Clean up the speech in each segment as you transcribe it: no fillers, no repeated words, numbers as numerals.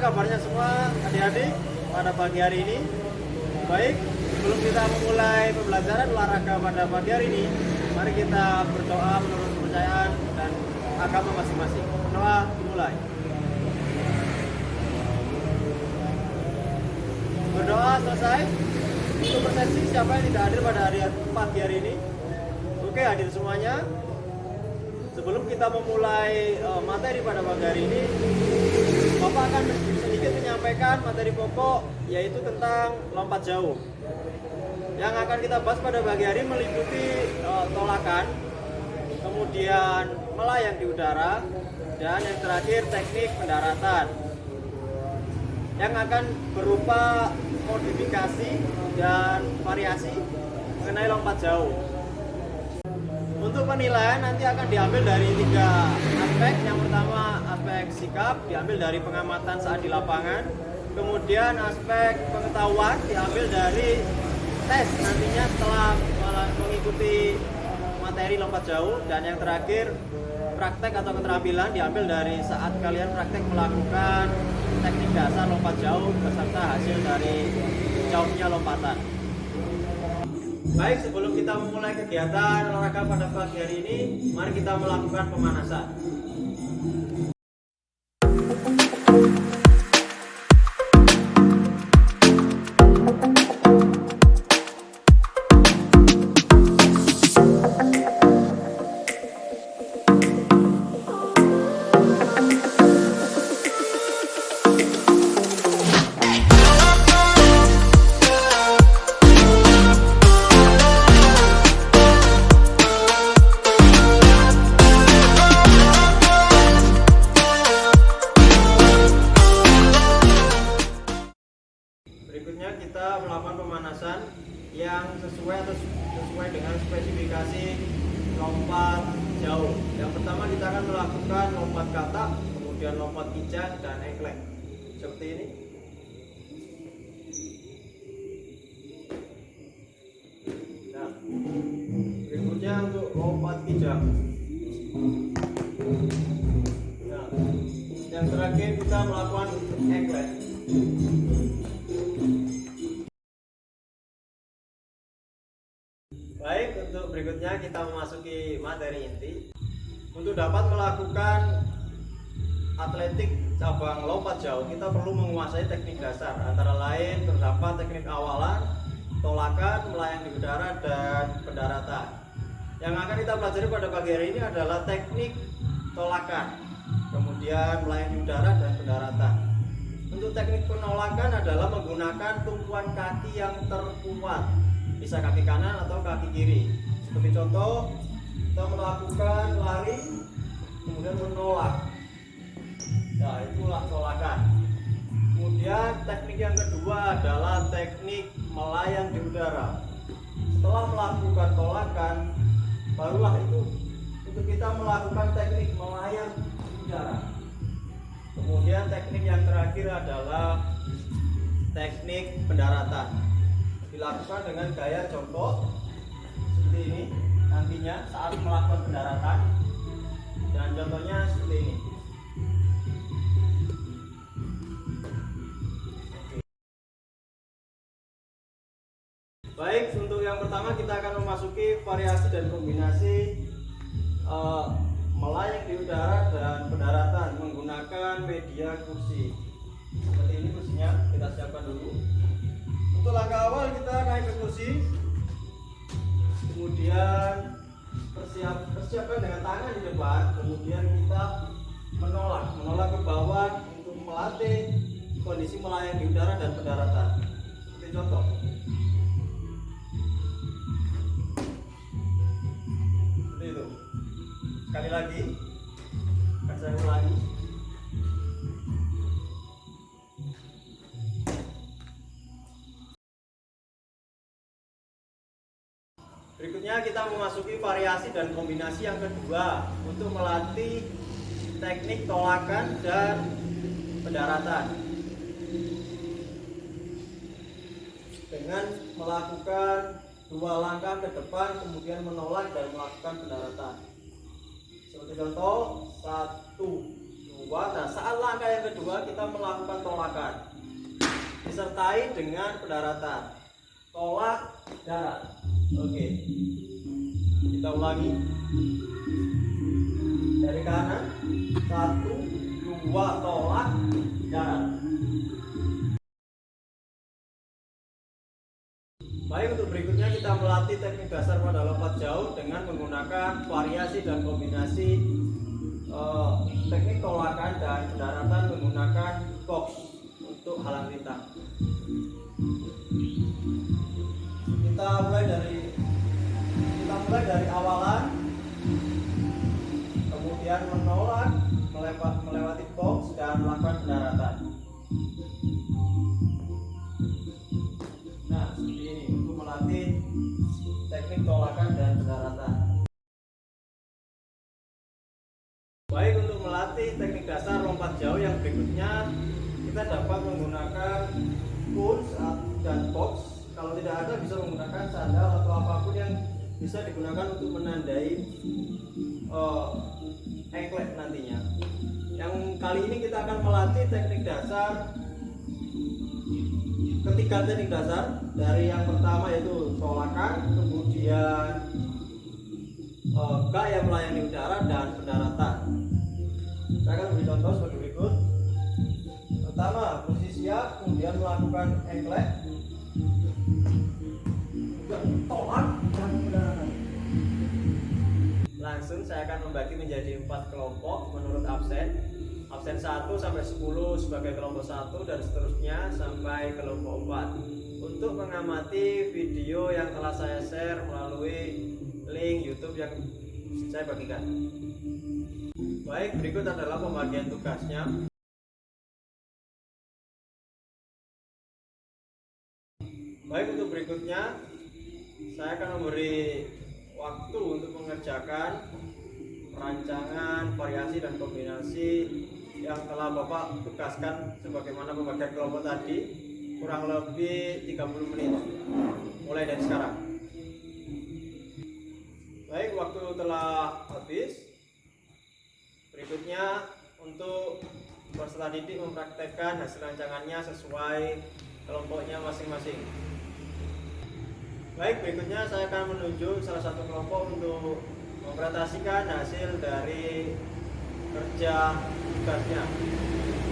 kabarnya semua adik-adik pada pagi hari ini? Baik, sebelum kita memulai pembelajaran olahraga pada pagi hari ini, mari kita berdoa menurut kepercayaan dan agama masing-masing. Doa dimulai. Berdoa selesai. Untuk persepsi siapa yang tidak hadir pada pagi hari ini? Oke, hadir semuanya. Sebelum kita memulai materi pada pagi hari ini, Bapak akan sedikit menyampaikan materi pokok, yaitu tentang lompat jauh. Yang akan kita bahas pada pagi hari meliputi tolakan, kemudian melayang di udara, dan yang terakhir teknik pendaratan. Yang akan berupa modifikasi dan variasi mengenai lompat jauh. Untuk penilaian nanti akan diambil dari 3 aspek. Yang pertama aspek sikap, diambil dari pengamatan saat di lapangan. Kemudian aspek pengetahuan diambil dari tes nantinya setelah mengikuti materi lompat jauh. Dan yang terakhir praktek atau keterampilan diambil dari saat kalian praktek melakukan teknik dasar lompat jauh beserta hasil dari jauhnya lompatan. Baik, sebelum kita memulai kegiatan olahraga pada pagi hari ini, mari kita melakukan pemanasan. Berikutnya kita melakukan pemanasan yang sesuai dengan spesifikasi lompat jauh. Yang pertama kita akan melakukan lompat katak, kemudian lompat kijang dan engklek. Seperti ini. Nah, berikutnya untuk lompat kijang. Nah, yang terakhir kita melakukan engklek. Baik, untuk berikutnya kita memasuki materi inti. Untuk dapat melakukan atletik cabang lompat jauh, kita perlu menguasai teknik dasar. Antara lain terdapat teknik awalan, tolakan, melayang di udara, dan pendaratan. Yang akan kita pelajari pada pagi hari ini adalah teknik tolakan, kemudian melayang di udara, dan pendaratan. Untuk teknik penolakan adalah menggunakan tumpuan kaki yang terkuat, bisa kaki kanan atau kaki kiri. Seperti contoh, kita melakukan lari kemudian menolak. Nah, itulah tolakan. Kemudian teknik yang kedua adalah teknik melayang di udara. Setelah melakukan tolakan, barulah itu untuk kita melakukan teknik melayang di udara. Kemudian teknik yang terakhir adalah teknik pendaratan. Dilakukan dengan gaya jongkok seperti ini nantinya saat melakukan pendaratan, dan contohnya seperti ini. Baik, untuk yang pertama kita akan memasuki variasi dan kombinasi melayang di udara dan pendaratan menggunakan media kursi. Seperti ini kursinya, kita siapkan dulu. Untuk langkah awal kita naik ke kursi, kemudian persiapkan dengan tangan di depan, kemudian kita menolak ke bawah untuk melatih kondisi melayang di udara dan pendaratan. Seperti contoh. Seperti itu. Sekali lagi, akan saya ulangi. Berikutnya kita memasuki variasi dan kombinasi yang kedua untuk melatih teknik tolakan dan pendaratan dengan melakukan 2 langkah ke depan kemudian menolak dan melakukan pendaratan. Seperti contoh, 1, 2, kedua. Nah, saat langkah yang kedua kita melakukan tolakan disertai dengan pendaratan. Tolak darat. Oke. Kita ulangi. Dari kanan 1, 2 tolak darat. Baik, untuk berikutnya kita melatih teknik dasar pada lompat jauh dengan menggunakan variasi dan kombinasi teknik tolakan dan pendaratan menggunakan box untuk halang rintang. Kita mulai dari awalan, kemudian menolak, melewati box dan melakukan pendaratan. Nah, seperti ini untuk melatih teknik tolakan dan pendaratan. Baik, untuk melatih teknik dasar lompat jauh yang berikutnya, kita dapat menggunakan punch dan box. Kalau tidak ada, bisa menggunakan sandal atau apapun yang bisa digunakan untuk menandai engklek nantinya. Yang kali ini kita akan melatih teknik dasar, ketiga teknik dasar. Dari yang pertama yaitu tolakan, kemudian gak yang melayani udara, dan pendaratan. Saya akan beri contoh sebagai berikut. Pertama, posisi siap, kemudian melakukan engklek, tolak, dan pendaratan. Langsung saya akan membagi menjadi 4 kelompok menurut absen. Absen 1 sampai 10 sebagai kelompok 1 dan seterusnya sampai kelompok 4. Untuk mengamati video yang telah saya share melalui link YouTube yang saya bagikan. Baik, berikut adalah pembagian tugasnya. Baik, untuk berikutnya saya akan memberi waktu untuk mengerjakan rancangan, variasi, dan kombinasi yang telah Bapak tugaskan sebagaimana pembagian kelompok tadi, kurang lebih 30 menit mulai dari sekarang. Baik, waktu telah habis. Berikutnya untuk peserta didik mempraktekkan hasil rancangannya sesuai kelompoknya masing-masing. Baik, berikutnya saya akan menunjuk salah satu kelompok untuk mempresentasikan hasil dari kerja tugasnya.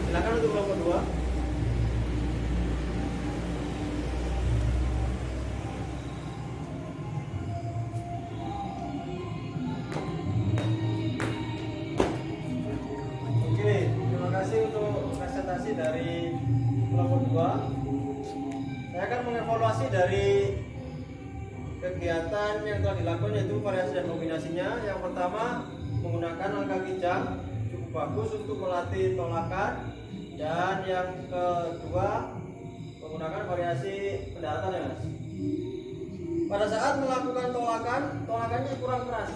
Silakan untuk kelompok 2. Oke, terima kasih untuk presentasi dari kelompok 2. Saya akan mengevaluasi dari kegiatan yang telah dilakukan, yaitu variasi dan kombinasinya. Yang pertama, menggunakan angka kijang cukup bagus untuk melatih tolakan, dan yang kedua menggunakan variasi pendaratan ya Mas. Pada saat melakukan tolakannya kurang keras,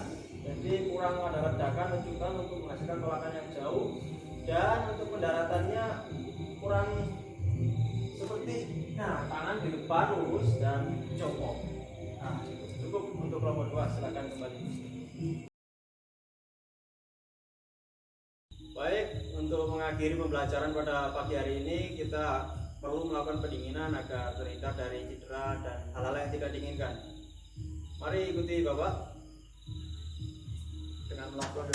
jadi kurang ada ledakan letupan untuk menghasilkan tolakan yang jauh, dan untuk pendaratannya kurang seperti tangan di depan lurus dan jongkok. Nah, cukup untuk kelompok 2, silakan kembali. Baik, untuk mengakhiri pembelajaran pada pagi hari ini, kita perlu melakukan pendinginan agar terhindar dari cedera dan hal-hal yang tidak diinginkan. Mari ikuti Bapak dengan melakukan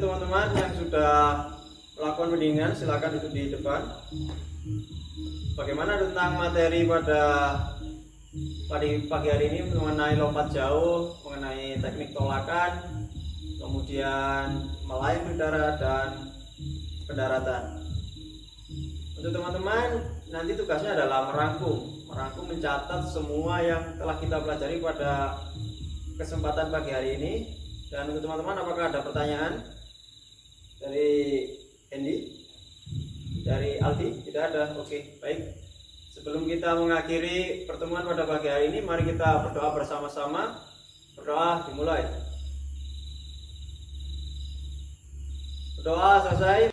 teman-teman yang sudah melakukan pendinginan, silakan duduk di depan. Bagaimana tentang materi pada pagi hari ini mengenai lompat jauh, mengenai teknik tolakan, kemudian melayang udara dan pendaratan. Untuk teman-teman, nanti tugasnya adalah merangkum mencatat semua yang telah kita pelajari pada kesempatan pagi hari ini. Dan untuk teman-teman, apakah ada pertanyaan dari Andy, dari Aldi? Tidak ada. Oke, baik. Sebelum kita mengakhiri pertemuan pada pagi hari ini, mari kita berdoa bersama-sama. Berdoa dimulai. Berdoa selesai.